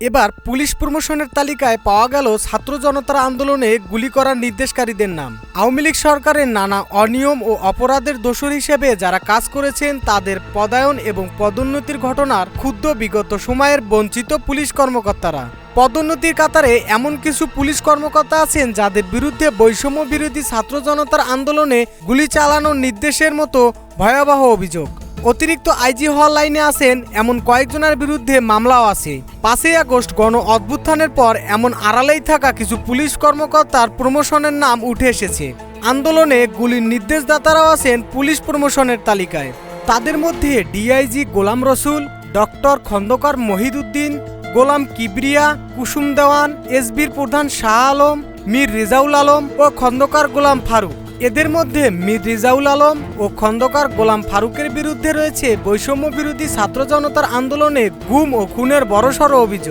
এবার পুলিশ প্রমোশনের তালিকায় পাওয়া গেল ছাত্র জনতার আন্দোলনে গুলি করার নির্দেশকারীদের নাম। আওয়ামী লীগ সরকারের নানা অনিয়ম ও অপরাধের দোষর হিসেবে যারা কাজ করেছেন তাদের পদায়ন এবং পদোন্নতির ঘটনার ক্ষুব্ধ বিগত সময়ের বঞ্চিত পুলিশ কর্মকর্তারা। পদোন্নতির কাতারে এমন কিছু পুলিশ কর্মকর্তা আছেন যাদের বিরুদ্ধে বৈষম্য বিরোধী ছাত্র জনতার আন্দোলনে গুলি চালানোর নির্দেশের মতো ভয়াবহ অভিযোগ। অতিরিক্ত আইজি হওয়ার লাইনে আছেন এমন কয়েকজনের বিরুদ্ধে মামলাও আছে। 5ই আগস্ট গণ অভ্যুত্থানের পর এমন আড়ালেই থাকা কিছু পুলিশ কর্মকর্তার প্রমোশনের নাম উঠে এসেছে। আন্দোলনে গুলির নির্দেশদাতারাও আছেন পুলিশ প্রমোশনের তালিকায়। তাদের মধ্যে ডিআইজি গোলাম রসুল, ডক্টর খন্দকার মহিদুদ্দিন, গোলাম কিবরিয়া, কুসুম দেওয়ান, এসবির প্রধান শাহ আলম, মীর রেজাউল আলম ও খন্দকার গোলাম ফারুক। এদের মধ্যে মীর রেজাউল আলম ও খন্দকার গোলাম ফারুকের বিরুদ্ধে রয়েছে বৈষম্য বিরোধী ছাত্র জনতার আন্দোলনে গুম ও খুনের বড়সড় অভিযোগ।